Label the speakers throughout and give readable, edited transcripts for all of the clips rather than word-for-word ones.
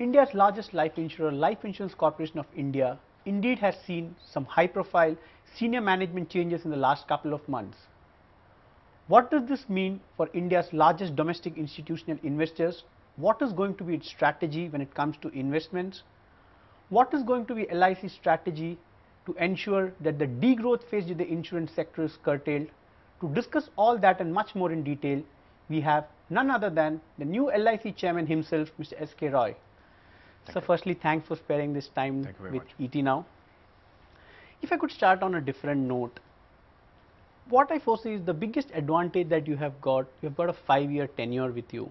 Speaker 1: India's largest life insurer, Life Insurance Corporation of India, indeed has seen some high-profile senior management changes in the last couple of months. What does this mean for India's largest domestic institutional investors? What is going to be its strategy when it comes to investments? What is going to be LIC's strategy to ensure that the degrowth phase of the insurance sector is curtailed? To discuss all that and much more in detail, we have none other than the new LIC chairman himself, Mr. S.K. Roy. So firstly, thanks for sparing this time with ET Now. If I could start on a different note, what I foresee is the biggest advantage that you have got a 5-year tenure with you.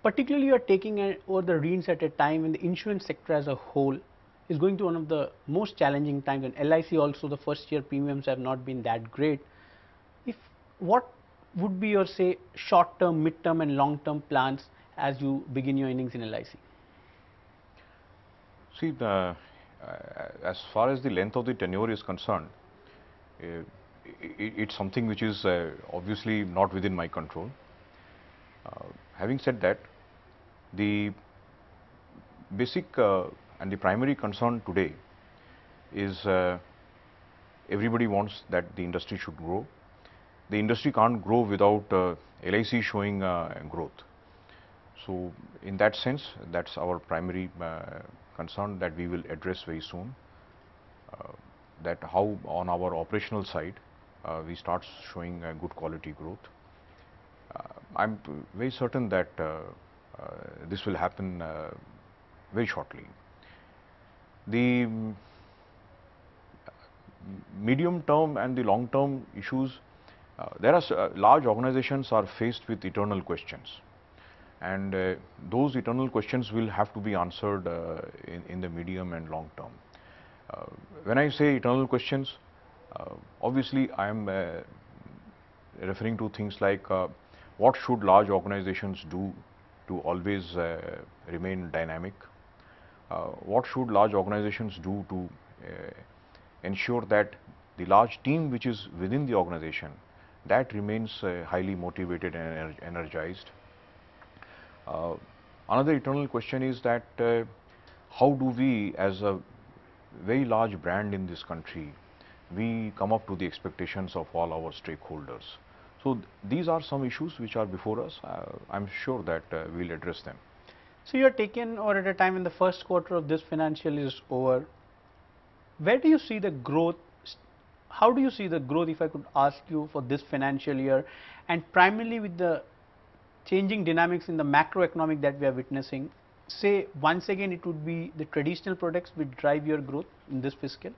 Speaker 1: Particularly, you are taking over the reins at a time when the insurance sector as a whole is going through one of the most challenging times, and LIC also the first year premiums have not been that great. What would be your say short term, mid term and long term plans as you begin your innings in LIC?
Speaker 2: See, as far as the length of the tenure is concerned, it's something which is obviously not within my control. Having said that, the basic and the primary concern today is everybody wants that the industry should grow. The industry can't grow without LIC showing growth. So in that sense, that's our primary concern that we will address very soon, that how on our operational side we start showing good quality growth. I'm very certain that this will happen very shortly. The medium term and the long term issues, there are large organizations are faced with eternal questions, and those eternal questions will have to be answered in the medium and long term. When I say eternal questions, obviously I am referring to things like what should large organizations do to always remain dynamic? What should large organizations do to ensure that the large team which is within the organization that remains highly motivated and energized? Another eternal question is that how do we, as a very large brand in this country, we come up to the expectations of all our stakeholders? So these are some issues which are before us. I'm sure that we'll address them.
Speaker 1: So you are taken over at a time when the first quarter of this financial year is over. Where do you see the growth? How do you see the growth, if I could ask you, for this financial year, and primarily with the changing dynamics in the macroeconomic that we are witnessing? Say once again it would be the traditional products which drive your growth in this fiscal?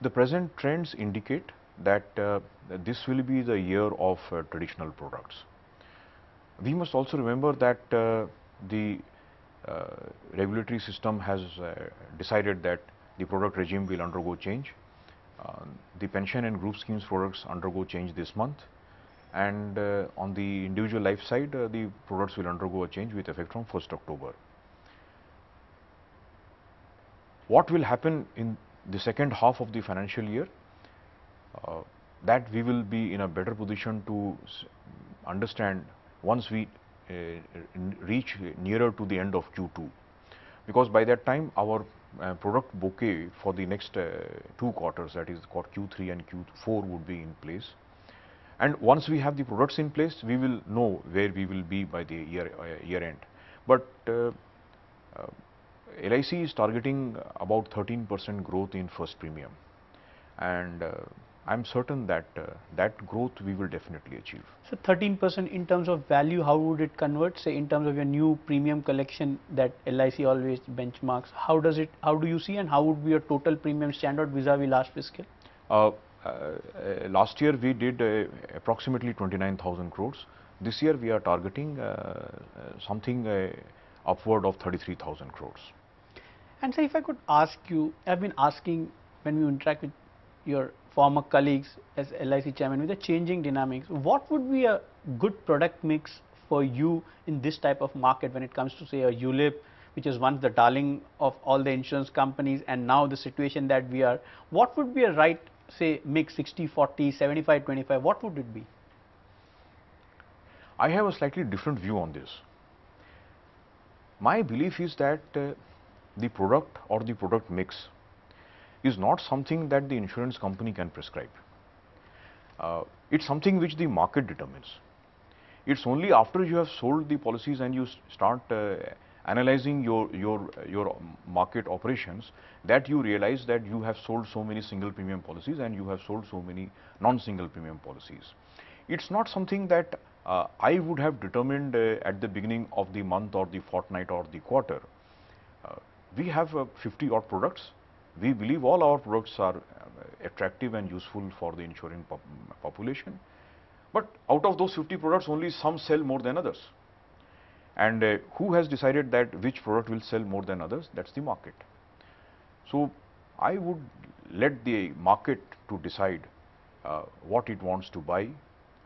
Speaker 2: The present trends indicate that this will be the year of traditional products. We must also remember that the regulatory system has decided that the product regime will undergo change. The pension and group schemes products undergo change this month, and on the individual life side, the products will undergo a change with effect from 1st October. What will happen in the second half of the financial year? That we will be in a better position to understand once we reach nearer to the end of Q2, because by that time our product bouquet for the next 2 quarters, that is Q3 and Q4, would be in place. And once we have the products in place, we will know where we will be by the year end. But LIC is targeting about 13% growth in first premium, and I'm certain that that growth we will definitely achieve.
Speaker 1: So 13% in terms of value, how would it convert, say in terms of your new premium collection that LIC always benchmarks? How do you see, and how would be your total premium standard vis-a-vis last fiscal?
Speaker 2: Last year we did approximately 29,000 crores. This year we are targeting something upward of 33,000 crores.
Speaker 1: And so if I could ask you, I've been asking when you interact with your former colleagues as LIC chairman, with the changing dynamics, what would be a good product mix for you in this type of market when it comes to, say, a ULIP, which is once the darling of all the insurance companies, and now the situation that we are? What would be a right, say, mix, 60-40, 75-25, what would it be?
Speaker 2: I have a slightly different view on this. My belief is that the product or the product mix is not something that the insurance company can prescribe. It's something which the market determines. It's only after you have sold the policies and you start analyzing your market operations that you realize that you have sold so many single premium policies and you have sold so many non-single premium policies. It's not something that I would have determined at the beginning of the month or the fortnight or the quarter. We have 50 odd products. We believe all our products are attractive and useful for the insuring population. But out of those 50 products, only some sell more than others. And who has decided that which product will sell more than others? That's the market. So I would let the market to decide what it wants to buy,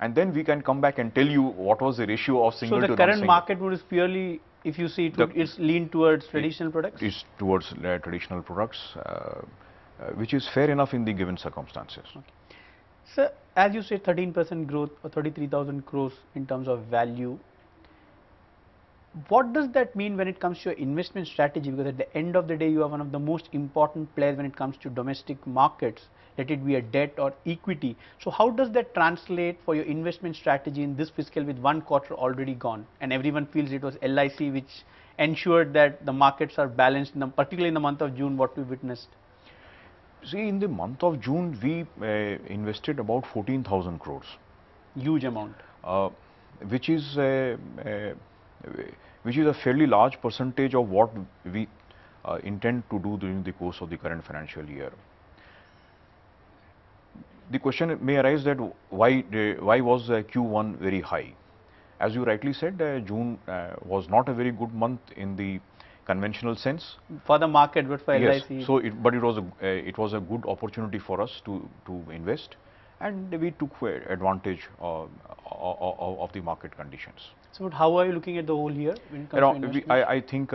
Speaker 2: and then we can come back and tell you what was the ratio of single to
Speaker 1: So the
Speaker 2: non-single.
Speaker 1: current market would is purely, if you see, it's lean towards traditional products?
Speaker 2: It's towards traditional products, which is fair enough in the given circumstances.
Speaker 1: Okay. Sir, as you say, 13% growth or 33,000 crores in terms of value. What does that mean when it comes to your investment strategy? Because at the end of the day, you are one of the most important players when it comes to domestic markets, let it be a debt or equity. So how does that translate for your investment strategy in this fiscal with one quarter already gone? And everyone feels it was LIC which ensured that the markets are balanced, particularly in the month of June, what we witnessed.
Speaker 2: See, in the month of June, we invested about 14,000 crores.
Speaker 1: Huge amount.
Speaker 2: Which is a fairly large percentage of what we intend to do during the course of the current financial year. The question may arise that why was Q1 very high? As you rightly said, June was not a very good month in the conventional sense
Speaker 1: for the market, but for
Speaker 2: yes.
Speaker 1: LIC.
Speaker 2: So, it was a good opportunity for us to invest, and we took advantage of the market conditions.
Speaker 1: So, but how are you looking at the whole year when it comes to investments?
Speaker 2: I think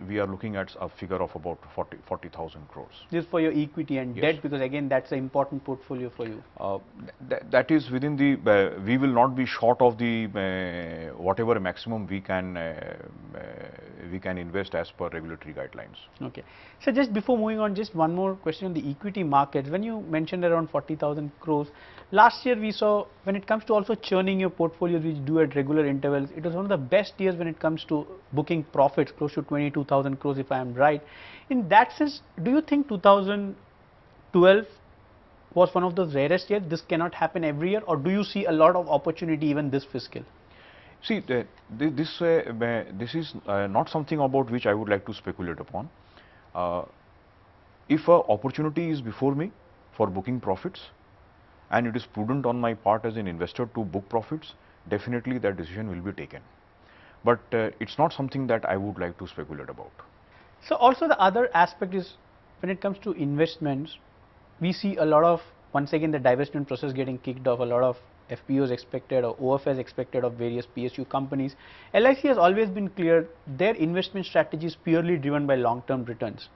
Speaker 2: we are looking at a figure of about 40,000 crores.
Speaker 1: This is for your equity and
Speaker 2: Yes.
Speaker 1: debt, because again that's an important portfolio for you.
Speaker 2: That is within the, we will not be short of the whatever maximum we can invest as per regulatory guidelines.
Speaker 1: Okay. So just before moving on, just one more question on the equity markets. When you mentioned around 40,000 crores, last year we saw, when it comes to also churning your portfolios, which you do at regular intervals, it was one of the best years when it comes to booking profits, close to 22,000 crores if I am right. In that sense, do you think 2012 was one of those rarest years? This cannot happen every year, or do you see a lot of opportunity even this fiscal?
Speaker 2: See, this is not something about which I would like to speculate upon. If an opportunity is before me for booking profits, and it is prudent on my part as an investor to book profits, definitely that decision will be taken. But it's not something that I would like to speculate about.
Speaker 1: So also the other aspect is, when it comes to investments, we see a lot of, once again, the divestment process getting kicked off, a lot of FPOs expected or OFS expected of various PSU companies. LIC has always been clear, their investment strategy is purely driven by long-term returns.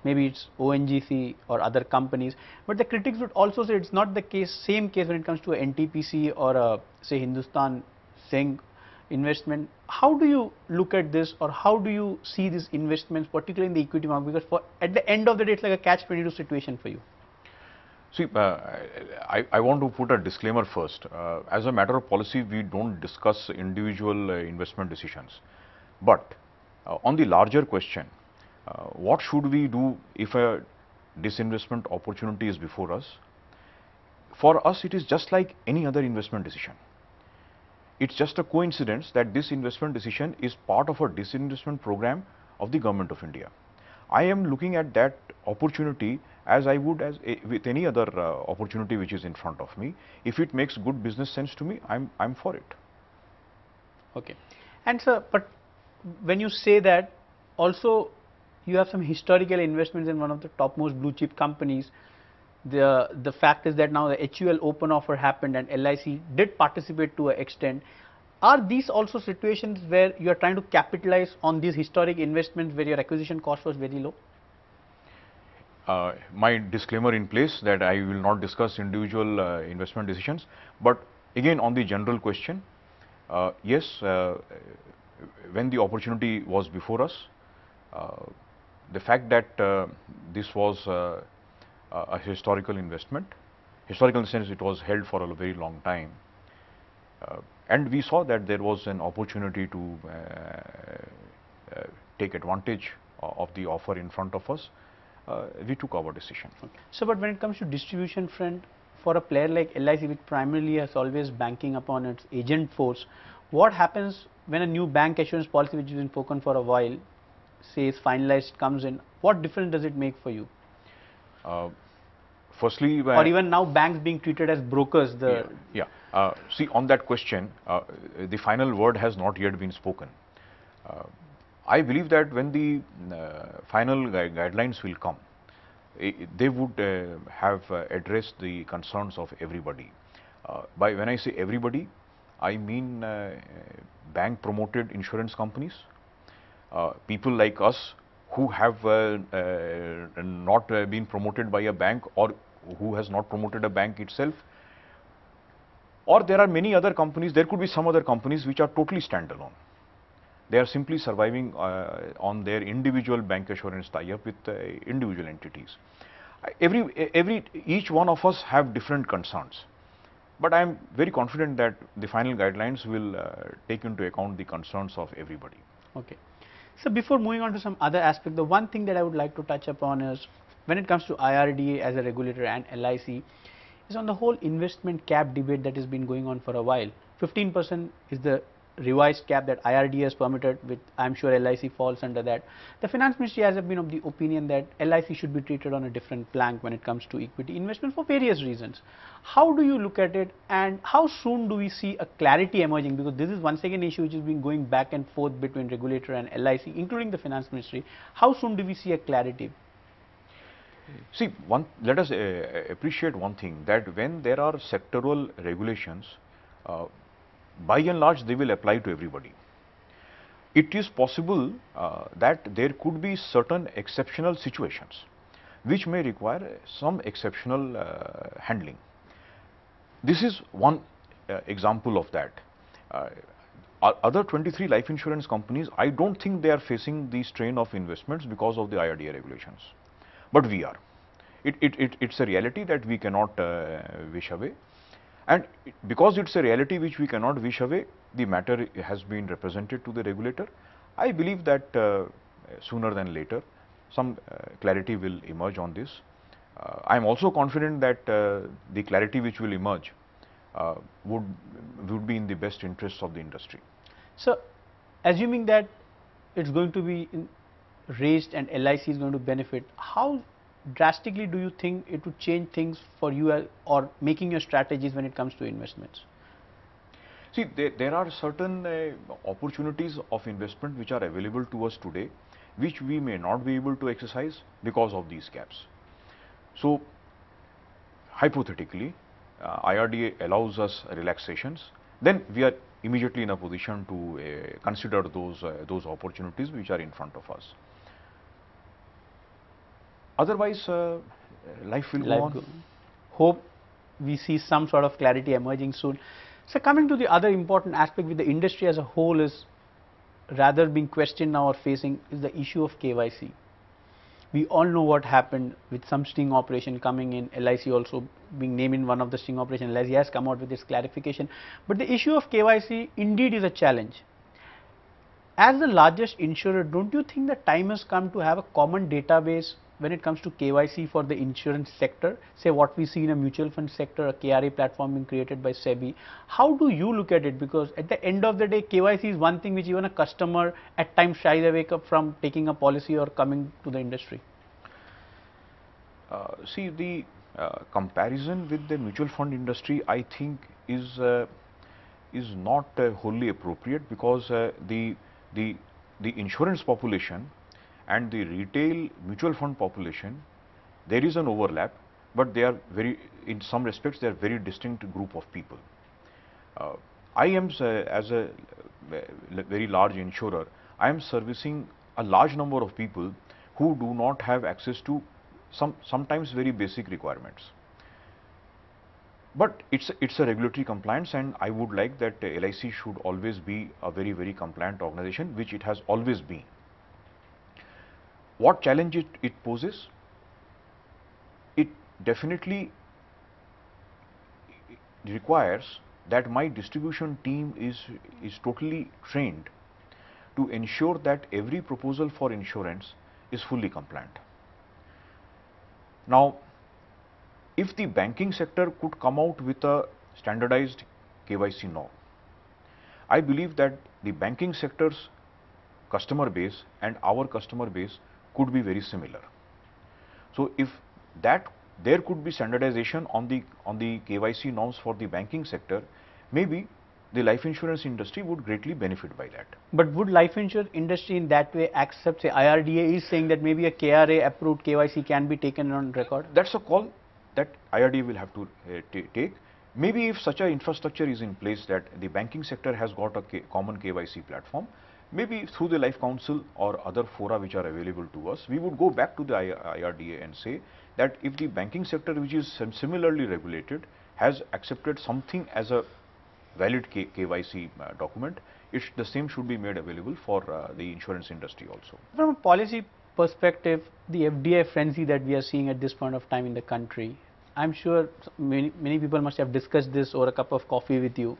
Speaker 1: Maybe it's ONGC or other companies, but the critics would also say it's not the case, same case when it comes to a NTPC or a, say, Hindustan Zinc investment. How do you look at this, or how do you see these investments, particularly in the equity market? Because at the end of the day, it's like a catch-22 situation for you.
Speaker 2: See, I want to put a disclaimer first. As a matter of policy, we don't discuss individual investment decisions. But on the larger question, what should we do if a disinvestment opportunity is before us? For us, it is just like any other investment decision. It's just a coincidence that this investment decision is part of a disinvestment program of the Government of India. I am looking at that opportunity as I would with any other opportunity which is in front of me. If it makes good business sense to me, I'm for it.
Speaker 1: Okay. And sir, but when you say that, also you have some historical investments in one of the topmost blue chip companies. The fact is that now the HUL open offer happened and LIC did participate to an extent. Are these also situations where you are trying to capitalize on these historic investments where your acquisition cost was very low?
Speaker 2: My disclaimer in place that I will not discuss individual investment decisions, but again on the general question, yes, when the opportunity was before us, the fact that this was a historical investment, historical in the sense it was held for a very long time, and we saw that there was an opportunity to take advantage of the offer in front of us, we took our decision.
Speaker 1: Okay. So, but when it comes to distribution front, for a player like LIC, which primarily has always banking upon its agent force, what happens when a new bank assurance policy, which has been spoken for a while, says finalized, comes in? What difference does it make for you?
Speaker 2: Firstly,
Speaker 1: or even now banks being treated as brokers.
Speaker 2: See, on that question, the final word has not yet been spoken. I believe that when the final guidelines will come, they would have addressed the concerns of everybody. By when I say everybody, I mean bank promoted insurance companies, people like us who have not been promoted by a bank, or who has not promoted a bank itself, or there are many other companies, there could be some other companies which are totally standalone. They are simply surviving on their individual bank assurance tie-up with individual entities. Each one of us have different concerns, but I am very confident that the final guidelines will take into account the concerns of everybody.
Speaker 1: Okay. So, before moving on to some other aspect, the one thing that I would like to touch upon is when it comes to IRDA as a regulator and LIC, is on the whole investment cap debate that has been going on for a while. 15% is the revised cap that IRDA has permitted, with I am sure LIC falls under that. The finance ministry has been of the opinion that LIC should be treated on a different plank when it comes to equity investment for various reasons. How do you look at it, and how soon do we see a clarity emerging? Because this is once again an issue which has been going back and forth between regulator and LIC, including the finance ministry. How soon do we see a clarity?
Speaker 2: See, let us appreciate one thing, that when there are sectoral regulations, by and large they will apply to everybody. It is possible that there could be certain exceptional situations which may require some exceptional handling. This is one example of that. Other 23 life insurance companies, I don't think they are facing the strain of investments because of the IRDA regulations, but we are. It's a reality that we cannot wish away, and because it's a reality which we cannot wish away, the matter has been represented to the regulator. I believe that sooner than later some clarity will emerge on this. I am also confident that the clarity which will emerge would be in the best interests of the industry.
Speaker 1: So, assuming that it's going to be raised and LIC is going to benefit, how drastically do you think it would change things for you or making your strategies when it comes to investments?
Speaker 2: See, there are certain opportunities of investment which are available to us today, which we may not be able to exercise because of these gaps. So, hypothetically, IRDA allows us relaxations, then we are immediately in a position to consider those opportunities which are in front of us. Otherwise, life will go on.
Speaker 1: Hope we see some sort of clarity emerging soon. So, coming to the other important aspect with the industry as a whole is rather being questioned now or facing is the issue of KYC. We all know what happened with some sting operation coming in, LIC also being named in one of the sting operation. LIC has come out with this clarification, but the issue of KYC indeed is a challenge. As the largest insurer, don't you think the time has come to have a common database when it comes to KYC for the insurance sector? Say what we see in a mutual fund sector, a KRA platform being created by SEBI. How do you look at it? Because at the end of the day, KYC is one thing which even a customer at times shies away from taking a policy or coming to the industry.
Speaker 2: See, the comparison with the mutual fund industry, I think, is not wholly appropriate, because the insurance population and the retail mutual fund population, there is an overlap, but they are in some respects, they are very distinct group of people. I am as a very large insurer, I am servicing a large number of people who do not have access to sometimes very basic requirements. But it's a regulatory compliance, and I would like that LIC should always be a very compliant organization, which it has always been. What challenge it poses? It definitely requires that my distribution team is totally trained to ensure that every proposal for insurance is fully compliant. Now, if the banking sector could come out with a standardized KYC norm, I believe that the banking sector's customer base and our customer base could be very similar. So, if that there could be standardization on the KYC norms for the banking sector, maybe the life insurance industry would greatly benefit by that.
Speaker 1: But would life insurance industry in that way accept, say, IRDA is saying that maybe a KRA approved KYC can be taken on record?
Speaker 2: That's a call that IRDA will have to take. Maybe if such an infrastructure is in place that the banking sector has got a common KYC platform, maybe through the Life Council or other fora which are available to us, we would go back to the IRDA and say that if the banking sector, which is similarly regulated, has accepted something as a valid KYC document, the same should be made available for the insurance industry also.
Speaker 1: From a policy perspective, the FDI frenzy that we are seeing at this point of time in the country, I'm sure many people must have discussed this over a cup of coffee with you,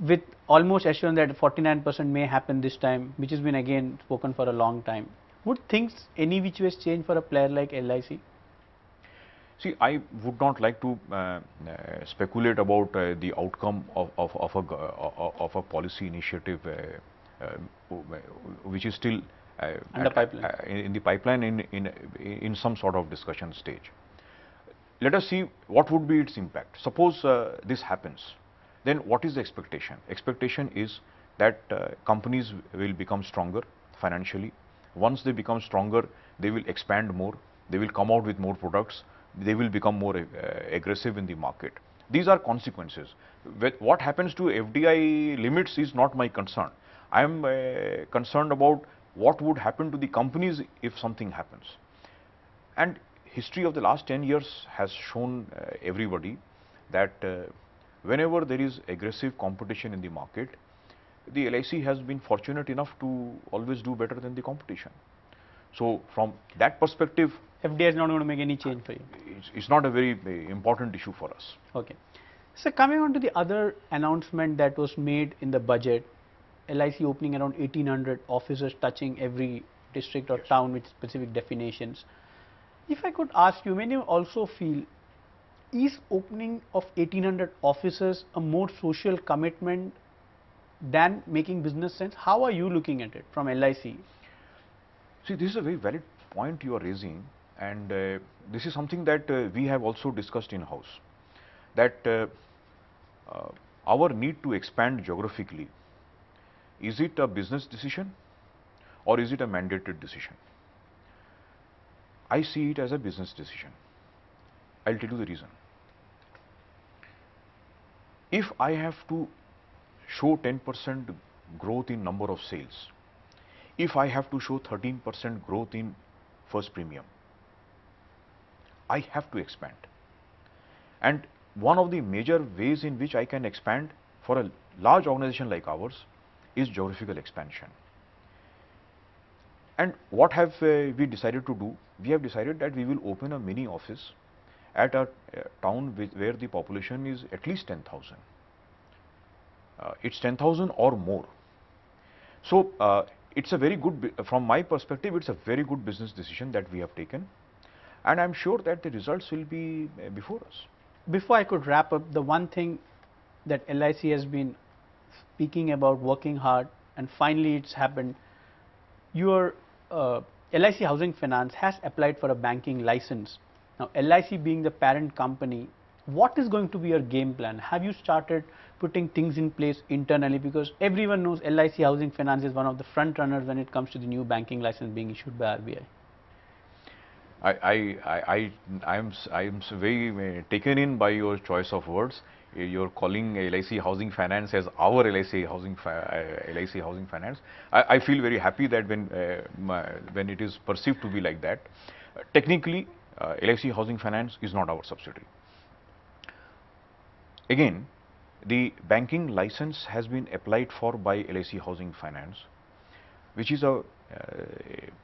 Speaker 1: with almost assurance that 49% may happen this time, which has been again spoken for a long time. Would things any which ways change for a player like LIC?
Speaker 2: See, I would not like to speculate about the outcome of a policy initiative which is still in the pipeline in some sort of discussion stage. Let us see what would be its impact. Suppose this happens, then what is the expectation? Expectation is that companies will become stronger financially. Once they become stronger, they will expand more, they will come out with more products, they will become more aggressive in the market. These are consequences. What happens to FDI limits is not my concern. I am concerned about what would happen to the companies if something happens. And history of the last 10 years has shown everybody that whenever there is aggressive competition in the market, the LIC has been fortunate enough to always do better than the competition. So, from that perspective,
Speaker 1: FDI is not going to make any change for you.
Speaker 2: It's not a very important issue for us.
Speaker 1: Okay. So, coming on to the other announcement that was made in the budget, LIC opening around 1800 offices touching every district or town with specific definitions. If I could ask you, when you also feel, is opening of 1800 offices a more social commitment than making business sense? How are you looking at it from LIC?
Speaker 2: See, this is a very valid point you are raising, and this is something that we have also discussed in house, that our need to expand geographically, is it a business decision or is it a mandated decision? I see it as a business decision. I'll tell you the reason. If I have to show 10% growth in number of sales, if I have to show 13% growth in first premium, I have to expand. And one of the major ways in which I can expand for a large organization like ours is geographical expansion. And what have we decided to do? We have decided that we will open a mini office at a town where the population is at least 10,000. It's 10,000 or more. So, it's a very good, from my perspective, it's a very good business decision that we have taken, and I'm sure that the results will be before us.
Speaker 1: Before I could wrap up, the one thing that LIC has been speaking about, working hard, and finally it's happened. Your LIC Housing Finance has applied for a banking license. Now, LIC being the parent company, what is going to be your game plan? Have you started putting things in place internally? Because everyone knows LIC Housing Finance is one of the front runners when it comes to the new banking license being issued by RBI.
Speaker 2: I am very taken in by your choice of words. You're calling LIC Housing Finance as our LIC Housing Finance. I feel very happy that when it is perceived to be like that. Technically, LIC Housing Finance is not our subsidiary. Again, the banking license has been applied for by LIC Housing Finance, which is a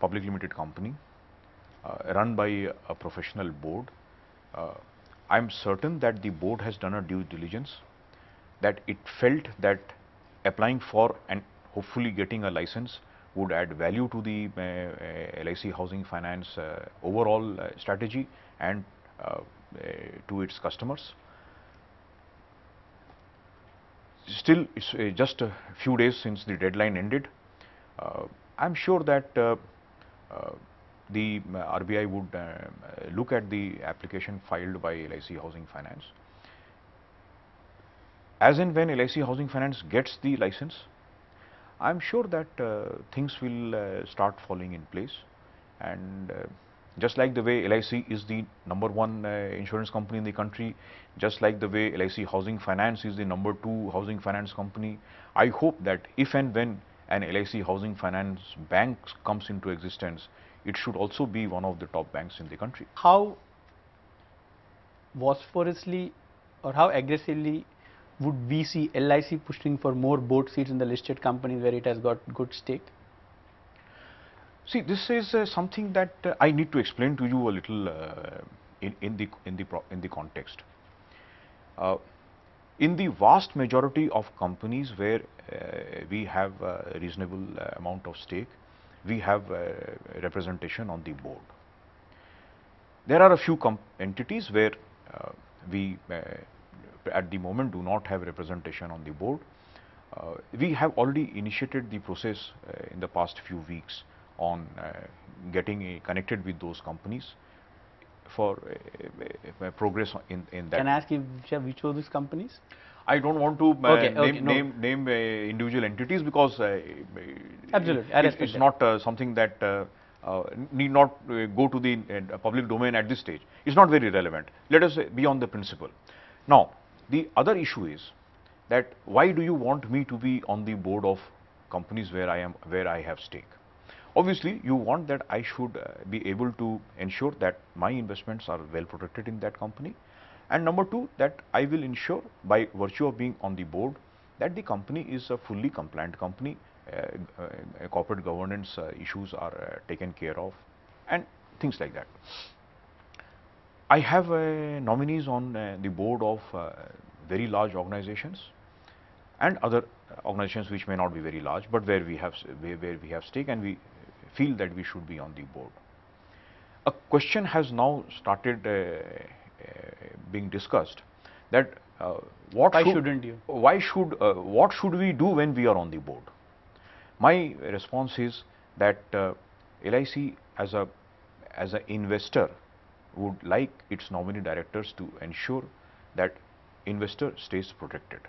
Speaker 2: public limited company run by a professional board. I am certain that the board has done a due diligence, that it felt that applying for and hopefully getting a license would add value to the LIC Housing Finance overall strategy and to its customers. Still, it's just a few days since the deadline ended. I'm sure that the RBI would look at the application filed by LIC Housing Finance. As and when LIC Housing Finance gets the license, I'm sure that things will start falling in place, and just like the way LIC is the #1 insurance company in the country, just like the way LIC Housing Finance is the #2 housing finance company, I hope that if and when an LIC Housing Finance bank comes into existence, it should also be one of the top banks in the country.
Speaker 1: How vociferously or how aggressively would we see LIC pushing for more board seats in the listed companies where it has got good stake?
Speaker 2: See, this is something that I need to explain to you a little in the context. In the vast majority of companies where we have a reasonable amount of stake, we have representation on the board. There are a few entities where we at the moment do not have representation on the board. We have already initiated the process in the past few weeks on getting connected with those companies for progress in that.
Speaker 1: Can I ask you which of these companies?
Speaker 2: I don't want to name
Speaker 1: no.
Speaker 2: individual entities because
Speaker 1: Absolutely,
Speaker 2: it's not something that need not go to the public domain at this stage. It's not very relevant. Let us be on the principle. Now, the other issue is that why do you want me to be on the board of companies where I have stake? Obviously, you want that I should be able to ensure that my investments are well protected in that company, and number two, that I will ensure by virtue of being on the board that the company is a fully compliant company, corporate governance issues are taken care of, and things like that. I have nominees on the board of very large organizations and other organizations which may not be very large, but where we have stake and we feel that we should be on the board. A question has now started being discussed that what should we do when we are on the board? My response is that LIC as an investor would like its nominee directors to ensure that investor stays protected,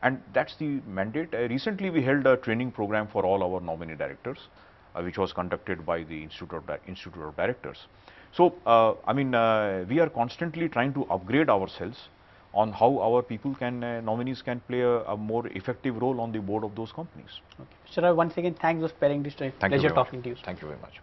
Speaker 2: and that's the mandate. Recently we held a training program for all our nominee directors, which was conducted by the Institute of Directors. So, I mean, we are constantly trying to upgrade ourselves on how our people can, nominees can play a more effective role on the board of those companies.
Speaker 1: Okay. Mr. Roy, once again, thanks for sparing this time. Pleasure talking to you.
Speaker 2: Thank you very much.